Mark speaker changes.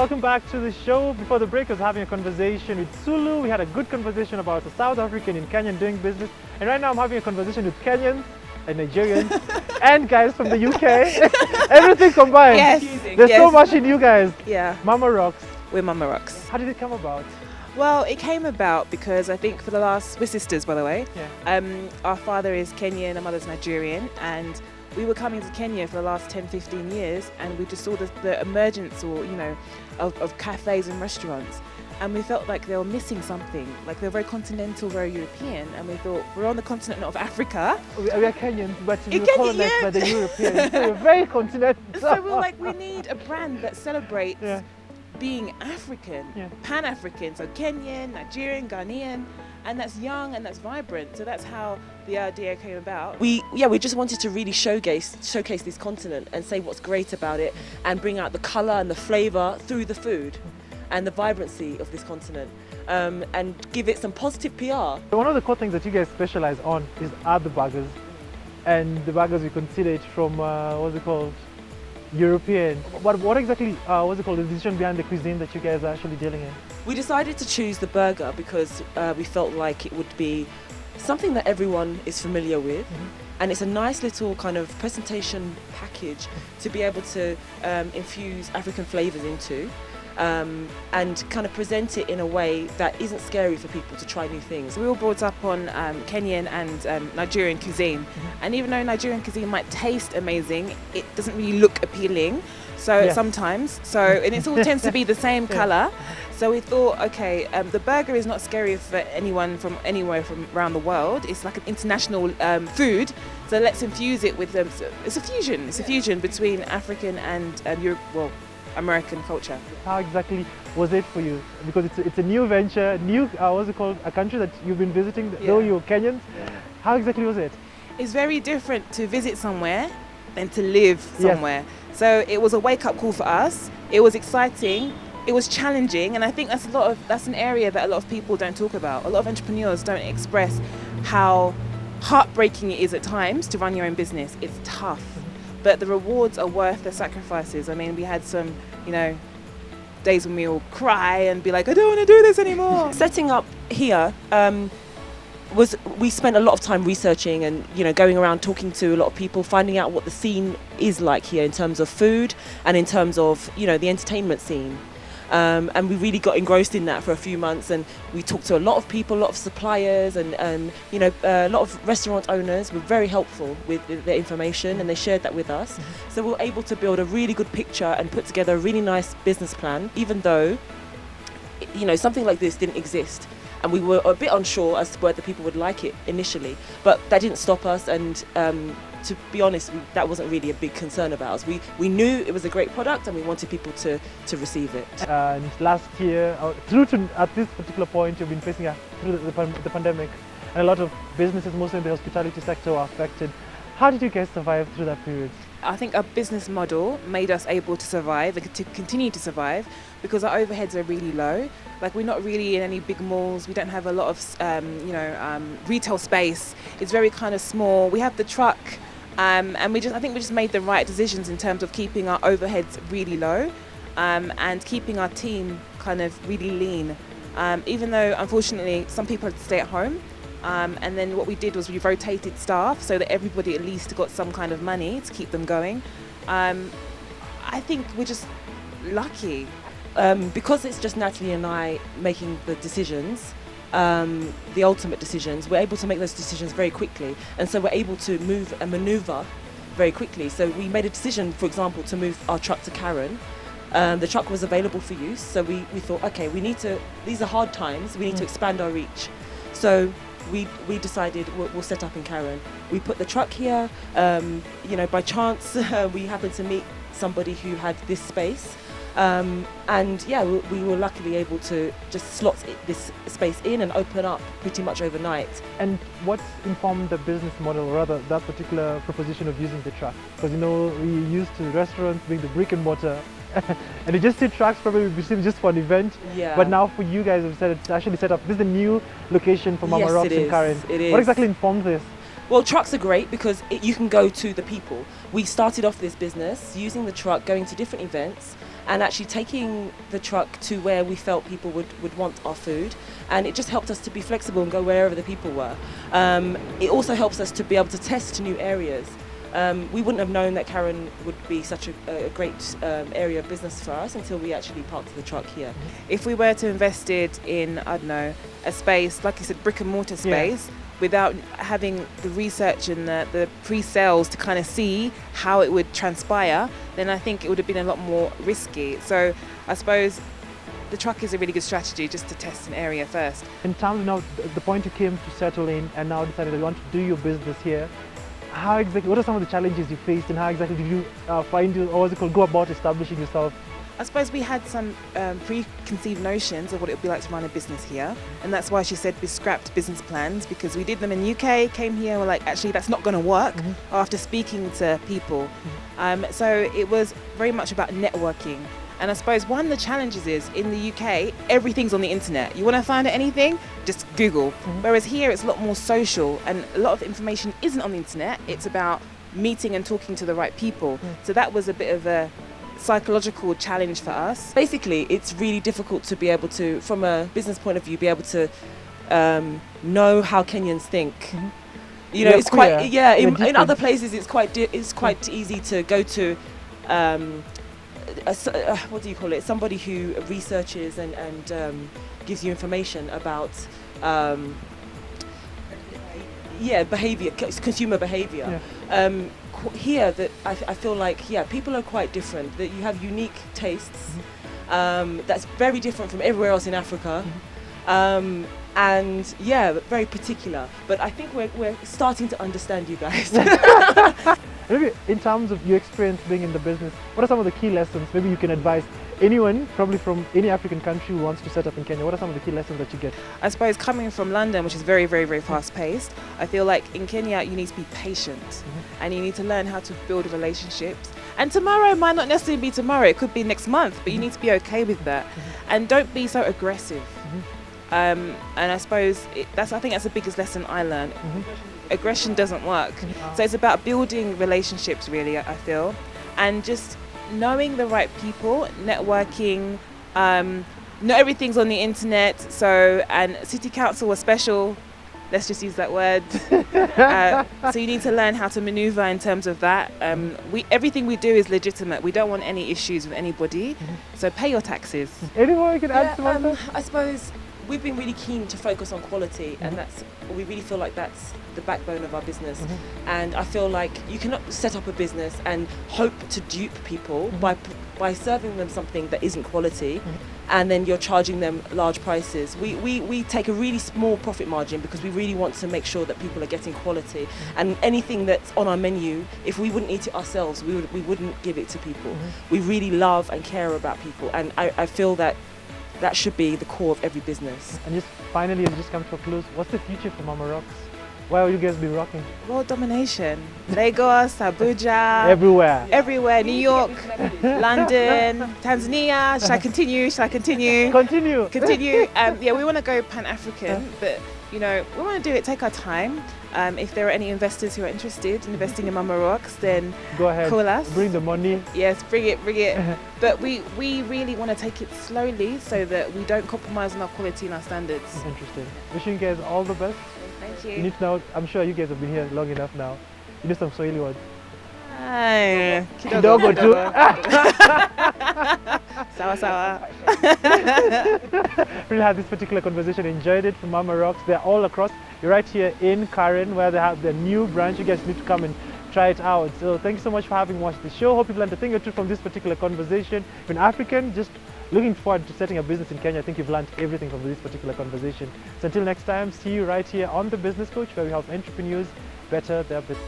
Speaker 1: welcome back to the show. Before the break, I was having a conversation with Sulu. We had a good conversation about a South African in Kenya doing business. And right now I'm having a conversation with Kenyans and Nigerians and guys from the UK. Everything combined.
Speaker 2: Yes.
Speaker 1: There's so much in you guys.
Speaker 2: Yeah.
Speaker 1: Mama rocks.
Speaker 2: We're Mama Rocks.
Speaker 1: How did it come about?
Speaker 2: Well, it came about because I think we're sisters, by the way.
Speaker 1: Yeah.
Speaker 2: Our father is Kenyan, our mother's Nigerian, and we were coming to Kenya for the last 10, 15 years, and we just saw the emergence, of cafes and restaurants, and we felt like they were missing something. Like they were very continental, very European, and we thought we're on the continent of Africa.
Speaker 1: We are Kenyans, but we were colonized by the Europeans. So we're very continental.
Speaker 2: So we were like, we need a brand that celebrates being African, Pan-African, so Kenyan, Nigerian, Ghanaian, and that's young and that's vibrant. So that's how the idea came about.
Speaker 3: We just wanted to really showcase this continent and say what's great about it and bring out the colour and the flavour through the food and the vibrancy of this continent, and give it some positive PR.
Speaker 1: One of the core things that you guys specialize on are the burgers, and the burgers we consider it from European. What exactly the decision behind the cuisine that you guys are actually dealing in?
Speaker 3: We decided to choose the burger because we felt like it would be something that everyone is familiar with, and it's a nice little kind of presentation package to be able to infuse African flavours into, and kind of present it in a way that isn't scary for people to try new things.
Speaker 2: We were brought up on Kenyan and Nigerian cuisine, and even though Nigerian cuisine might taste amazing, it doesn't really look appealing. So sometimes, and it all tends to be the same colour. So we thought, okay, the burger is not scary for anyone from anywhere from around the world. It's like an international food. So let's infuse it with them. So it's a fusion. It's a fusion between African and American culture.
Speaker 1: How exactly was it for you? Because it's a new venture, a country that you've been visiting, though you're Kenyans. How exactly was it?
Speaker 2: It's very different to visit somewhere than to live somewhere. So it was a wake-up call for us. It was exciting. It was challenging, and I think that's an area that a lot of people don't talk about. A lot of entrepreneurs don't express how heartbreaking it is at times to run your own business. It's tough, but the rewards are worth the sacrifices. I mean, we had some, days when we all cry and be like, I don't want to do this anymore.
Speaker 3: Setting up here, we spent a lot of time researching and going around talking to a lot of people, finding out what the scene is like here in terms of food and in terms of the entertainment scene. And we really got engrossed in that for a few months, and we talked to a lot of people, a lot of suppliers, and a lot of restaurant owners were very helpful with their information, and they shared that with us. So we were able to build a really good picture and put together a really nice business plan, even though something like this didn't exist, and we were a bit unsure as to whether people would like it initially, but that didn't stop us, and to be honest, that wasn't really a big concern about us. We knew it was a great product and we wanted people to receive it.
Speaker 1: And last year, at this particular point, you've been facing through the pandemic, and a lot of businesses, mostly in the hospitality sector, were affected. How did you guys survive through that period?
Speaker 2: I think our business model made us able to survive and to continue to survive because our overheads are really low. Like, we're not really in any big malls. We don't have a lot of retail space. It's very kind of small. We have the truck. And I think we just made the right decisions in terms of keeping our overheads really low, and keeping our team kind of really lean. Even though, unfortunately, some people had to stay at home. And then what we did was we rotated staff so that everybody at least got some kind of money to keep them going. I think we're just lucky.
Speaker 3: Because it's just Natalie and I making the decisions, the ultimate decisions, we're able to make those decisions very quickly, and so we're able to move and manoeuvre very quickly. So we made a decision, for example, to move our truck to Karen. The truck was available for use, so we thought, okay, these are hard times, we need to expand our reach. So we decided we'll set up in Karen. We put the truck here, by chance we happened to meet somebody who had this space. We were luckily able to just slot this space in and open up pretty much overnight.
Speaker 1: And what informed the business model, or rather that particular proposition of using the truck? Because we used to restaurants being the brick and mortar, and you just see trucks probably just for an event.
Speaker 3: Yeah.
Speaker 1: But now for you guys, have decided to actually set up. This is the new location for Mama Rocks in Karen.
Speaker 3: It is.
Speaker 1: What exactly informed this?
Speaker 3: Well, trucks are great because you can go to the people. We started off this business using the truck, going to different events, and actually taking the truck to where we felt people would want our food. And it just helped us to be flexible and go wherever the people were. It also helps us to be able to test new areas. We wouldn't have known that Karen would be such a great area of business for us until we actually parked the truck here.
Speaker 2: If we were to invest it in, I don't know, a space, like you said, brick and mortar space, without having the research and the pre-sales to kind of see how it would transpire, then I think it would have been a lot more risky. So I suppose the truck is a really good strategy just to test an area first.
Speaker 1: In terms of now, the point you came to settle in and now decided that you want to do your business here, how exactly, what are some of the challenges you faced and how exactly did you go about establishing yourself?
Speaker 2: I suppose we had some preconceived notions of what it would be like to run a business here, and that's why she said we scrapped business plans, because we did them in the UK, came here, we're like, actually that's not going to work after speaking to people. So it was very much about networking. And I suppose one of the challenges is, in the UK, everything's on the internet. You want to find anything, just Google. Whereas here it's a lot more social, and a lot of information isn't on the internet, it's about meeting and talking to the right people. So that was a bit of a psychological challenge for us.
Speaker 3: Basically, it's really difficult to be able to, from a business point of view, be able to know how Kenyans think. You know, it's quite in other places it's quite easy to go to what do you call it? Somebody who researches and gives you information about behavior, consumer behavior. Here, that I feel like people are quite different. That you have unique tastes. That's very different from everywhere else in Africa. And very particular. But I think we're starting to understand you guys.
Speaker 1: Maybe in terms of your experience being in the business, what are some of the key lessons maybe you can advise anyone, probably from any African country who wants to set up in Kenya? What are some of the key lessons that you get?
Speaker 2: I suppose coming from London, which is very, very, very fast paced, I feel like in Kenya you need to be patient and you need to learn how to build relationships. And tomorrow might not necessarily be tomorrow, it could be next month, but you need to be okay with that. And don't be so aggressive. And I suppose I think that's the biggest lesson I learned. Aggression doesn't work. So it's about building relationships, really, I feel, and just knowing the right people, networking. Not everything's on the internet, and city council was special. Let's just use that word. So you need to learn how to maneuver in terms of that. Everything we do is legitimate. We don't want any issues with anybody. So pay your taxes.
Speaker 1: Anyone you can add to that?
Speaker 3: I suppose we've been really keen to focus on quality, and we really feel like that's the backbone of our business. And I feel like you cannot set up a business and hope to dupe people by serving them something that isn't quality, and then you're charging them large prices. We take a really small profit margin because we really want to make sure that people are getting quality. And anything that's on our menu, if we wouldn't eat it ourselves, we wouldn't give it to people. We really love and care about people, and I feel that should be the core of every business.
Speaker 1: And just finally, just come to a close, what's the future for Mama Rocks? Where will you guys be rocking?
Speaker 2: World domination. Lagos, Abuja.
Speaker 1: Everywhere.
Speaker 2: New York, London, Tanzania. Should I continue? Continue. We want to go Pan-African, but we want to do it, take our time. If there are any investors who are interested in investing in Mama Rocks, then
Speaker 1: go ahead,
Speaker 2: call us.
Speaker 1: Bring the money.
Speaker 2: Yes, bring it. But we really want to take it slowly so that we don't compromise on our quality and our standards.
Speaker 1: Interesting. Wishing you guys all the best.
Speaker 2: Thank you.
Speaker 1: You need to know, I'm sure you guys have been here long enough now. You need some Swahili words.
Speaker 2: Kidogo
Speaker 1: too.
Speaker 2: Sawa.
Speaker 1: Really had this particular conversation, enjoyed it from Mama Rocks. They're all across. You're right here in Karen, where they have their new branch. You guys need to come and try it out. So thank you so much for having watched the show. Hope you've learned a thing or two from this particular conversation. If you're an African, just looking forward to setting a business in Kenya, I think you've learned everything from this particular conversation. So until next time, see you right here on The Business Coach, where we help entrepreneurs better their business.